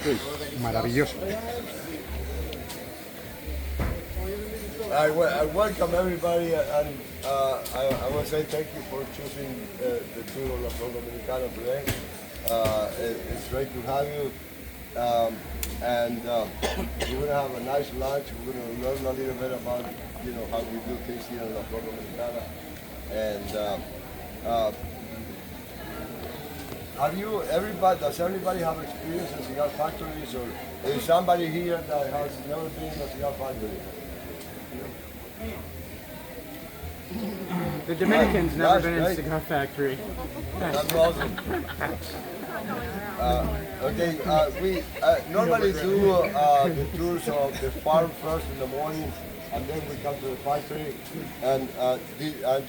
Maravilloso. I welcome everybody, and I want to say thank you for choosing the tour of La Flor Dominicana today. It's great to have you, and we're going to have a nice lunch. We're going to learn a little bit about how we do things here in La Flor Dominicana, and does everybody have experience in cigar factories, or is somebody here that has never been in a cigar factory? The Dominican's never That's been in a great. cigar factory. That's awesome. Okay, we normally do the tours of the farm first in the morning, and then we come to the factory.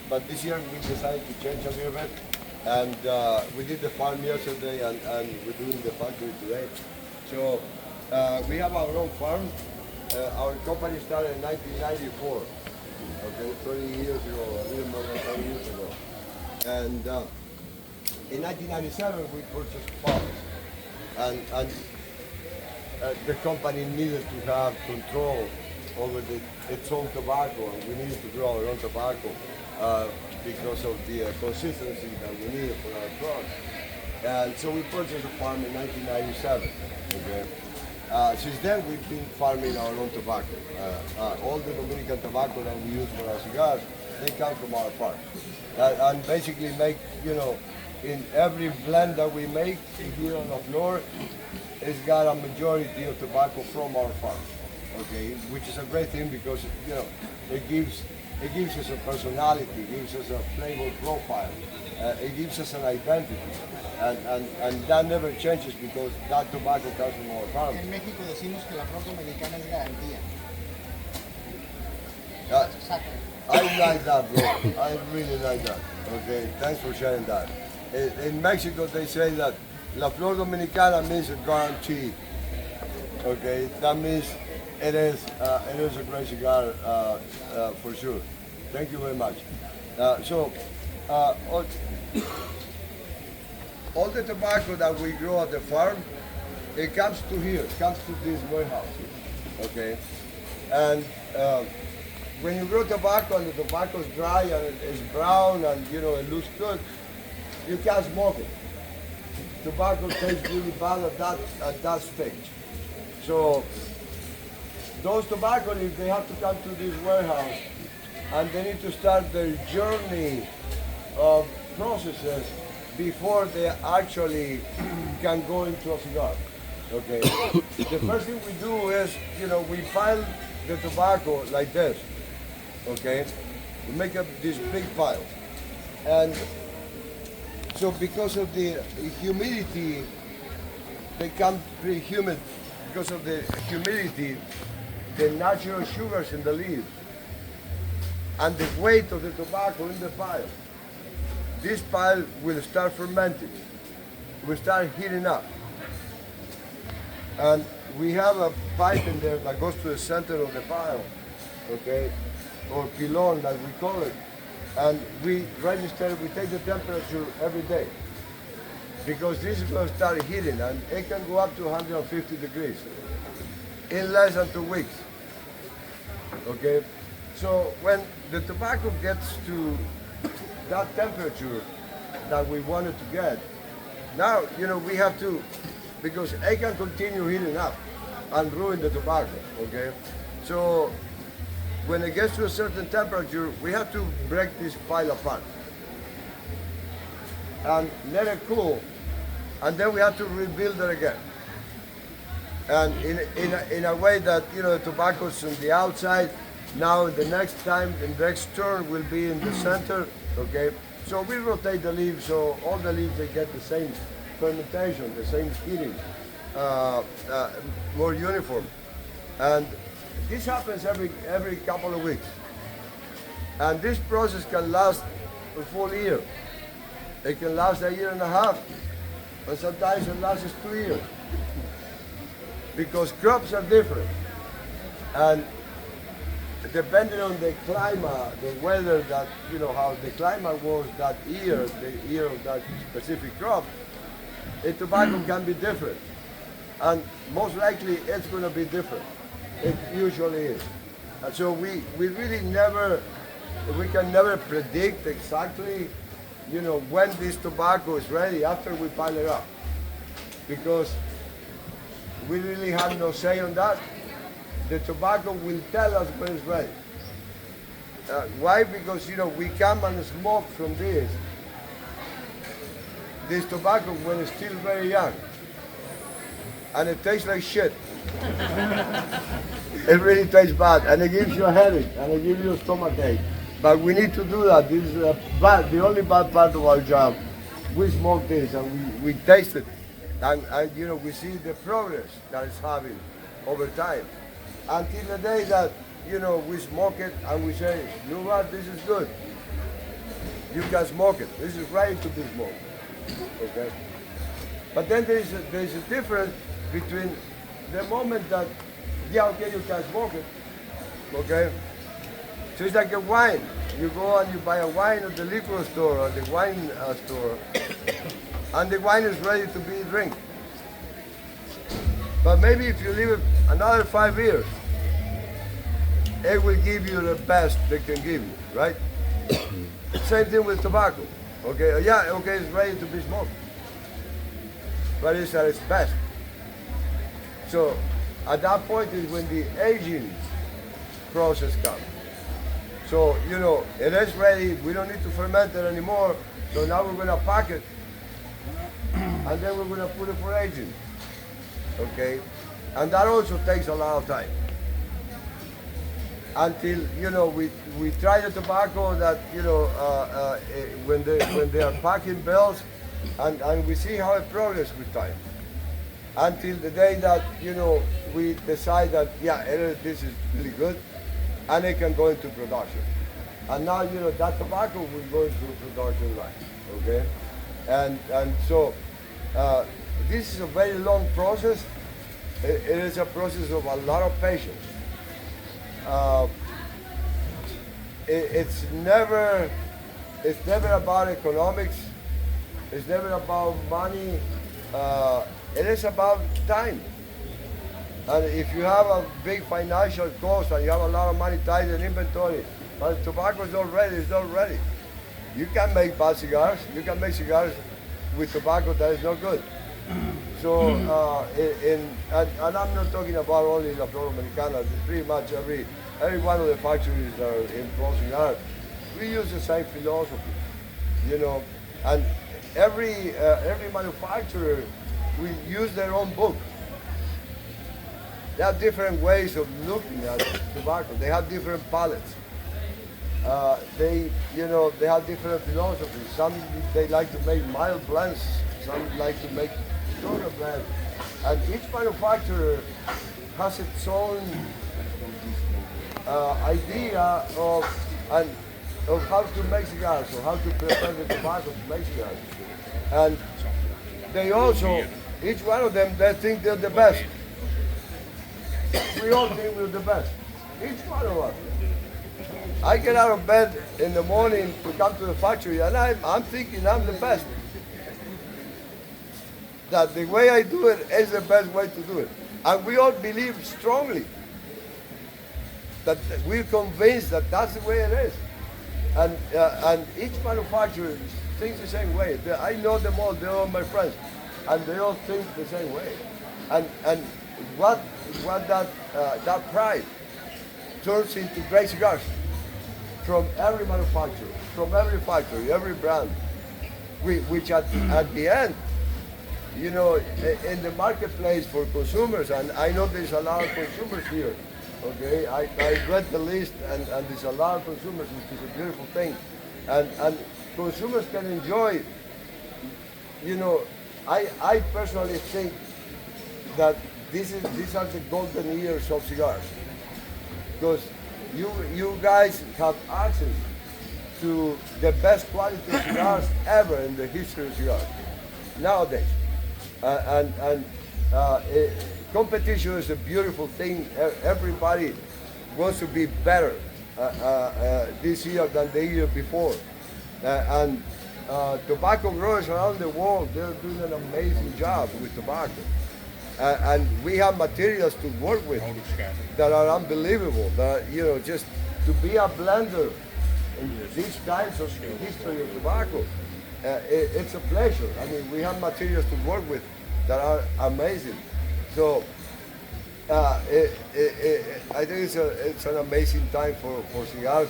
But this year we decided to change a little bit, and we did the farm yesterday, and we're doing the factory today. So we have our own farm. Our company started in 1994. Okay, 20 years ago, a little more than 20 years ago. And in 1997, we purchased Palabras. And the company needed to have control over its own tobacco, and we needed to grow our own tobacco because of the consistency that we needed for our products. And so we purchased a farm in 1997. Okay. Since then, we've been farming our own tobacco. All the Dominican tobacco that we use for our cigars, they come from our farm. And basically make, in every blend that we make here on the floor, it's got a majority of tobacco from our farm, okay? Which is a great thing because, it gives us a personality, it gives us a flavor profile, it gives us an identity. And that never changes because that tobacco comes from our farm. En México decimos que la Flor Dominicana es garantía. Exacto. I like that, bro. I really like that. Okay, thanks for sharing that. In Mexico, they say that La Flor Dominicana means a guarantee. Okay, that means it is a great cigar for sure. Thank you very much. All the tobacco that we grow at the farm, it comes to here, comes to this warehouse here, okay? And when you grow tobacco and the tobacco is dry and it's brown and it looks good, you can't smoke it. Tobacco tastes really bad at that stage. So those tobacco leaves, they have to come to this warehouse and they need to start their journey of processes before they actually can go into a cigar. Okay. The first thing we do is, we pile the tobacco like this. Okay. We make up these big piles. And so because of the humidity, they come pretty humid. Because of the humidity, the natural sugars in the leaves, and the weight of the tobacco in the pile, this pile will start fermenting, will start heating up. And we have a pipe in there that goes to the center of the pile, okay, or pilon as we call it. And we register, we take the temperature every day because this is going to start heating and it can go up to 150 degrees in less than 2 weeks, okay? So when the tobacco gets to that temperature that we wanted to get, now, we have to, because it can continue heating up and ruin the tobacco, okay? So when it gets to a certain temperature, we have to break this pile apart and let it cool, and then we have to rebuild it again. And in a way that, the tobacco's on the outside, now the next time, the next turn will be in the center, okay? So we rotate the leaves, so all the leaves, they get the same fermentation, the same heating, more uniform. And this happens every couple of weeks. And this process can last a full year. It can last a year and a half, and sometimes it lasts 2 years. Because crops are different. And depending on the climate, the weather that, how the climate was that year, the year of that specific crop, the tobacco can be different. and most likely it's going to be different. It usually is. And so we really never, we can never predict exactly, you know, when this tobacco is ready after we pile it up. Because we really have no say on that. The tobacco will tell us when it's ready. Why? Because, you know, we come and smoke from this tobacco when it's still very young. And it tastes like shit. It really tastes bad, and it gives you a headache, and it gives you a stomach ache. But we need to do that. This is the only bad part of our job. We smoke this, and we taste it, and you know, we see the progress that it's having over time. Until the day that, you know, we smoke it, and we say, you know what, this is good. You can smoke it. This is ready to be smoked. Okay? But then there's a difference between the moment that, yeah, okay, you can smoke it, okay? So it's like a wine. You go and you buy a wine at the liquor store or the wine store, and the wine is ready to be drink. But maybe if you leave it another 5 years, it will give you the best they can give you, right? Same thing with tobacco. Okay, yeah, okay, it's ready to be smoked, but it's at its best. So at that point is when the aging process comes. So, you know, it is ready, we don't need to ferment it anymore, so now we're going to pack it, and then we're going to put it for aging. Okay, and that also takes a lot of time. Until, you know, we try the tobacco that, you know, when they are packing bells, and we see how it progresses with time. Until the day that, you know, we decide that, yeah, this is really good, and it can go into production. And now, you know, that tobacco will go into production line, okay? And so this is a very long process. It is a process of a lot of patience. It's never about economics. It's never about money. It is about time. And if you have a big financial cost and you have a lot of money tied in inventory, but the tobacco is not ready, it's not ready. You can make bad cigars. You can make cigars with tobacco that is not good. So, and I'm not talking about only La Flor Dominicana. Pretty much every one of the factories that are in Procigar, we use the same philosophy, you know. And every manufacturer will use their own book. They have different ways of looking at tobacco. They have different palettes. They have different philosophies. Some they like to make mild blends. Some like to make stronger blends. And each manufacturer has its own idea of how to make cigars, or how to prepare the tobacco to make cigars. And they also, each one of them, they think they're the best. We all think we're the best. Each one of us. I get out of bed in the morning to come to the factory, and I'm thinking I'm the best. That the way I do it is the best way to do it. And we all believe strongly that we're convinced that that's the way it is. And each manufacturer thinks the same way. I know them all, they're all my friends, and they all think the same way. And what that pride turns into great cigars from every manufacturer, from every factory, every brand, which at the end, you know, in the marketplace for consumers, and I know there's a lot of consumers here, okay? I read the list, and there's a lot of consumers, which is a beautiful thing. And consumers can enjoy, you know, I personally think that these are the golden years of cigars, because you guys have access to the best quality of cigars ever in the history of cigars nowadays. Competition is a beautiful thing. Everybody wants to be better this year than the year before. Tobacco growers around the world, they're doing an amazing job with tobacco. And we have materials to work with that are unbelievable. That, just to be a blender in these times of the history of tobacco, it's a pleasure. I mean, we have materials to work with that are amazing. So I think it's an amazing time for cigars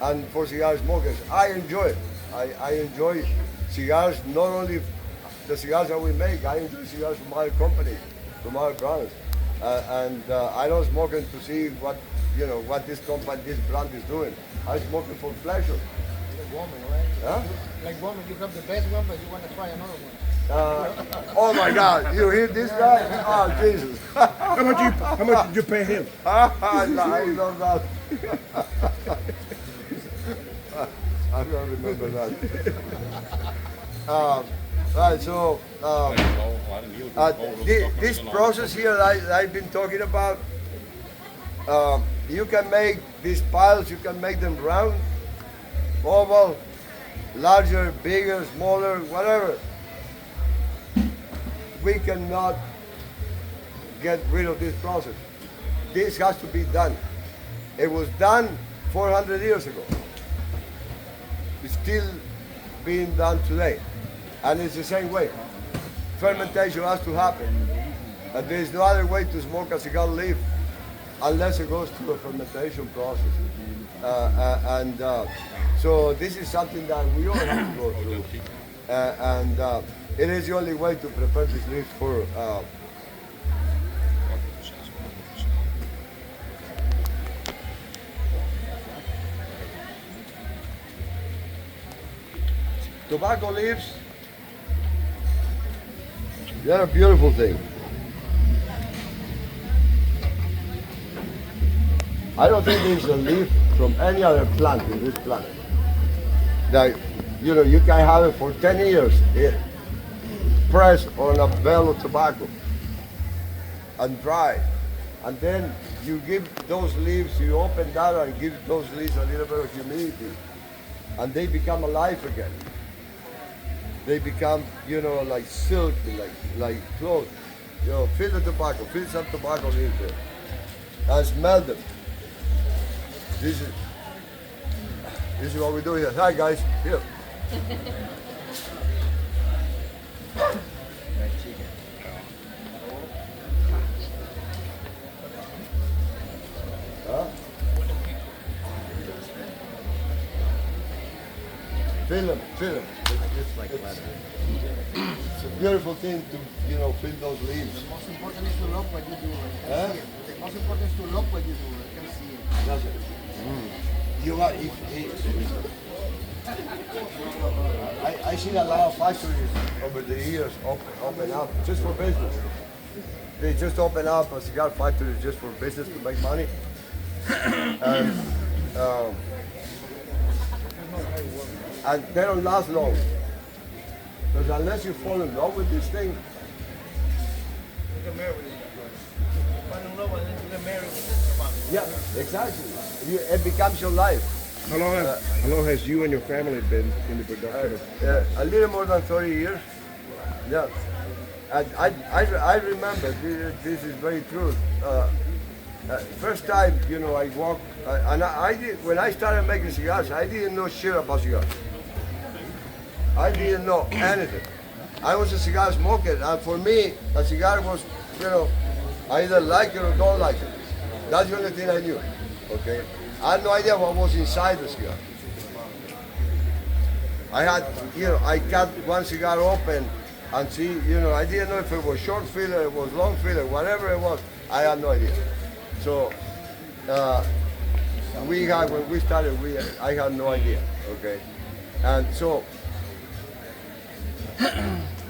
and for cigar smokers. I enjoy it. I enjoy cigars, not only the cigars that we make, I enjoy cigars from other companies, from other brands. I don't smoke it to see what this company, this brand is doing. I smoke it for pleasure. Like woman, right? Huh? Like woman, you have the best one, but you want to try another one. Oh my God! You hear this guy? Oh Jesus! How much did you pay him? I love that. I don't remember that. Right, so this process here I've been talking about, you can make these piles, you can make them round, oval, larger, bigger, smaller, whatever. We cannot get rid of this process. This has to be done. It was done 400 years ago. It's still being done today. And it's the same way. Fermentation has to happen. And there's no other way to smoke a cigar leaf unless it goes through a fermentation process. So this is something that we all have to go through. It is the only way to prepare this leaf for tobacco leaves. They're a beautiful thing. I don't think there's a leaf from any other plant in this planet that you can have it for 10 years pressed on a bale of tobacco and dry, and then you give those leaves, you open that and give those leaves a little bit of humidity, and they become alive again. They become, like silk, like clothes. Fill the tobacco, fill some tobacco leaves there, and smell them. This is what we do here. Hi guys, here. Huh? Fill them. It's a beautiful thing to, fill those leaves. The most important is to love what you do. Huh? The most important is to love what you do. I can see it. That's it. I seen a lot of factories over the years open up just for business. They just open up a cigar factory just for business to make money. And they don't last long. Because unless you fall in love with this thing, You get married with it. You fall in love and then you get married with it. yeah, exactly. It becomes your life. How long has you and your family been in the production of? A little more than 30 years. Yeah. And I remember, this is very true. First time, I walked, when I started making cigars, I didn't know shit about cigars. I didn't know anything. I was a cigar smoker, and for me, a cigar was, I either like it or don't like it. That's the only thing I knew, okay? I had no idea what was inside the cigar. I had, I cut one cigar open and see, I didn't know if it was short filler, it was long filler, whatever it was, I had no idea. So, when we started, I had no idea, okay? And so,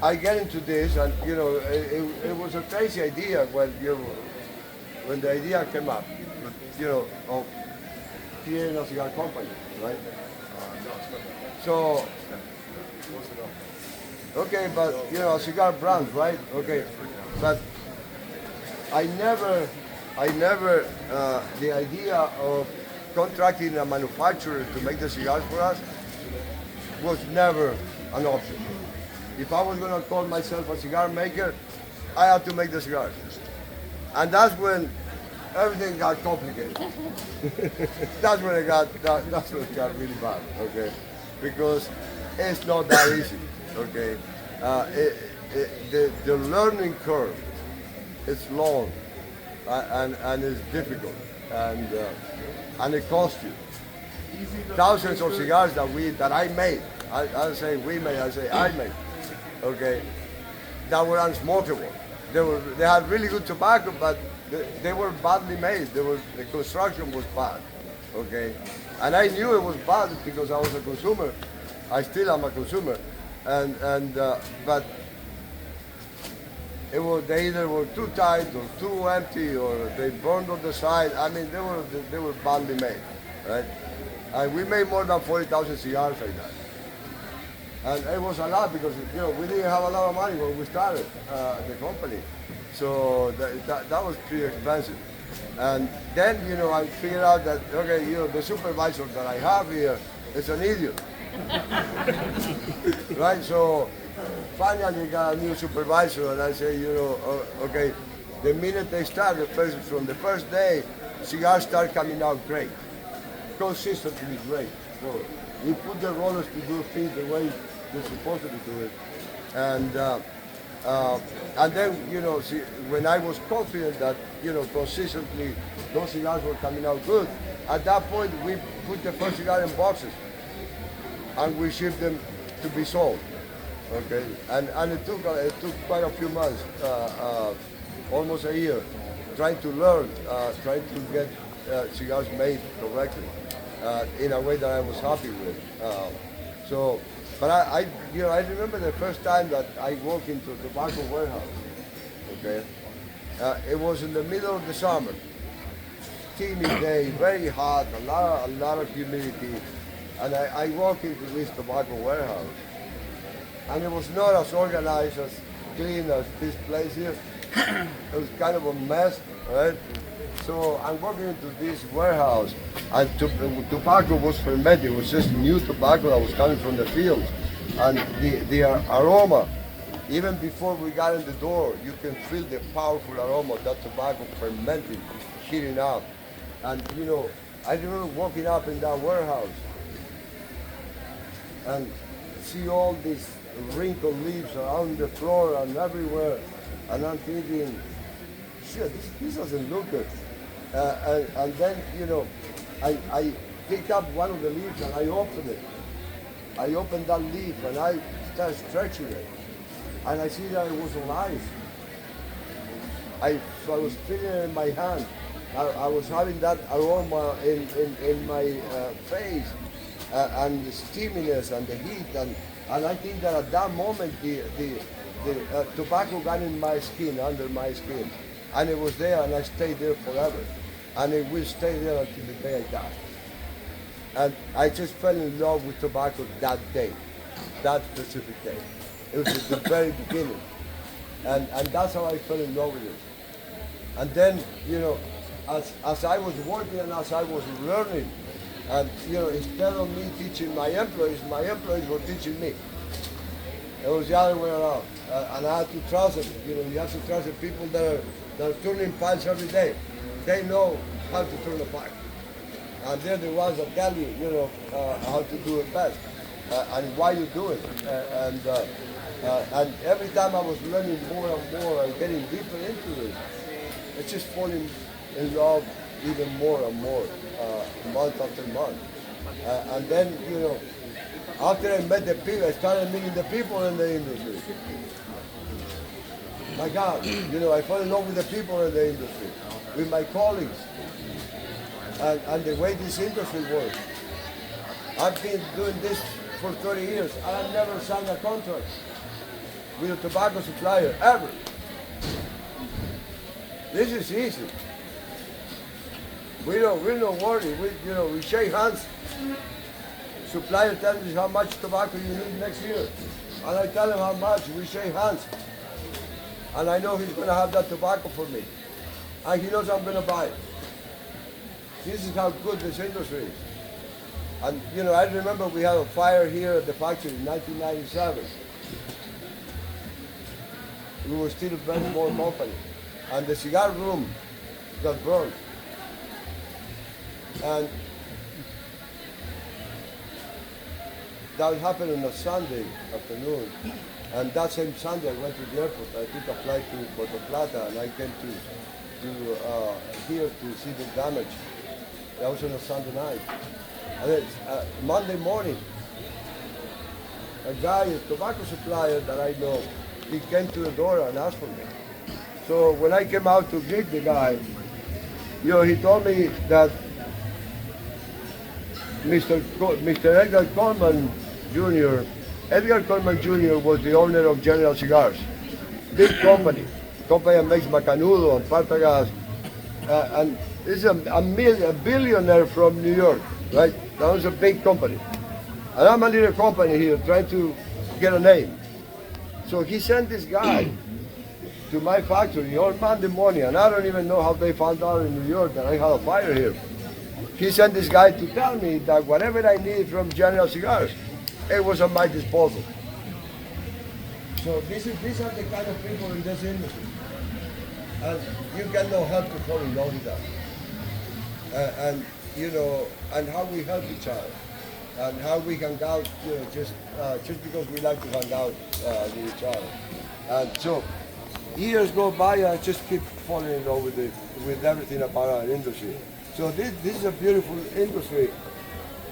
I get into this, and it was a crazy idea when the idea came up, of creating a cigar company, right? So, okay, but cigar brands, right? Okay, but I never, the idea of contracting a manufacturer to make the cigars for us was never an option. If I was going to call myself a cigar maker, I had to make the cigars. And that's when everything got complicated. That's when that's when it got really bad, okay? Because it's not that easy, okay? The learning curve is long and it's difficult and it costs you. Thousands of cigars that I made. I say we made, I say I made, okay? That were unsmokable. They had really good tobacco, but they were badly made. The construction was bad, okay? And I knew it was bad because I was a consumer. I still am a consumer, but they either were too tight or too empty or they burned on the side. I mean, they were badly made, right? And we made more than 40,000 cigars like that. And it was a lot because we didn't have a lot of money when we started the company, so that was pretty expensive. And then I figured out that okay, the supervisor that I have here is an idiot, right? So finally got a new supervisor, and I say, okay, the minute they start, from the first day, cigars start coming out great, consistently great. So we put the rollers to do things the way they're supposed to do it, and then when I was confident that consistently those cigars were coming out good, at that point we put the first cigar in boxes and we shipped them to be sold. Okay, and it took quite a few months, almost a year, trying to learn, trying to get cigars made correctly in a way that I was happy with. But I remember the first time that I walked into a tobacco warehouse. Okay, it was in the middle of the summer, steamy day, very hot, a lot of humidity, and I walked into this tobacco warehouse, and it was not as organized, as clean as this place here. It was kind of a mess, right? So I'm walking into this warehouse, and tobacco was fermented. It was just new tobacco that was coming from the fields. And the aroma, even before we got in the door, you can feel the powerful aroma of that tobacco fermenting, heating up. And I remember walking up in that warehouse and see all these wrinkled leaves around the floor and everywhere. And I'm thinking, shit, this doesn't look good. And then, I picked up one of the leaves and I opened it. I opened that leaf and I started stretching it. And I see that it was alive. I was feeling it in my hand. I was having that aroma in my face and the steaminess and the heat. And I think that at that moment, the tobacco got in my skin, under my skin. And it was there and I stayed there forever. And it will stay there until the day I die. And I just fell in love with tobacco that day, that specific day. It was at the very beginning. And that's how I fell in love with it. And then, as I was working and as I was learning, and instead of me teaching my employees were teaching me. It was the other way around. And I had to trust them. You have to trust the people that are turning piles every day. They know how to turn a pile. And they're the ones that tell you, how to do it best and why you do it. And every time I was learning more and more and getting deeper into it, it's just falling in love even more and more, month after month. And then, after I met the people, I started meeting the people in the industry. My God, I fell in love with the people in the industry, with my colleagues. And the way this industry works. I've been doing this for 30 years and I've never signed a contract with a tobacco supplier, ever. This is easy. We're not worried. We shake hands. Supplier tells me how much tobacco you need next year. And I tell him how much, we shake hands. And I know he's gonna have that tobacco for me. And he knows I'm gonna buy it. This is how good this industry is. And I remember we had a fire here at the factory in 1997. we were still a very small company. And the cigar room got burned. And that happened on a Sunday afternoon. And that same Sunday I went to the airport. I took a flight to Puerto Plata and I came to here to see the damage. That was on a Sunday night. And then Monday morning, a guy, a tobacco supplier that I know, he came to the door and asked for me. So when I came out to greet the guy, he told me that Mr. Edgar Coleman Jr. Edgar Coleman Jr. was the owner of General Cigars, big company that makes Macanudo and Partagas, and this is a billionaire from New York, right? That was a big company. And I'm a little company here trying to get a name. So he sent this guy to my factory on Monday morning, and I don't even know how they found out in New York that I had a fire here. He sent this guy to tell me that whatever I need from General Cigars, it was at my disposal. So these are the kind of people in this industry. And you can not help to fall in love with that. And how we help each other. And how we hang out, just because we like to hang out with each other. And so, years go by and I just keep falling in love with everything about our industry. So this is a beautiful industry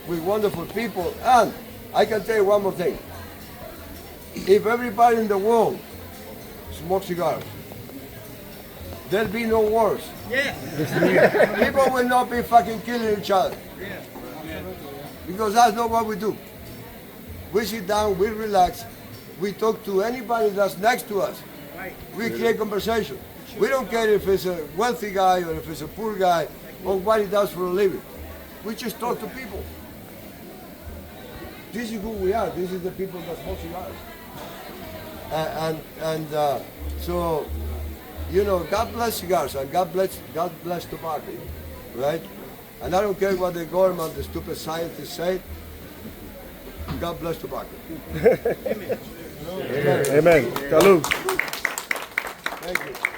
with wonderful people. And I can tell you one more thing. If everybody in the world smokes cigars, there'll be no wars. Yeah. People will not be fucking killing each other. Yeah. Because that's not what we do. We sit down, we relax, we talk to anybody that's next to us. We create conversation. We don't care if it's a wealthy guy or if it's a poor guy or what he does for a living. We just talk to people. This is who we are. This is the people that smoke cigars. So, God bless cigars and God bless tobacco, right? And I don't care what the government, the stupid scientists say. God bless tobacco. Amen. Amen. Salud. Thank you.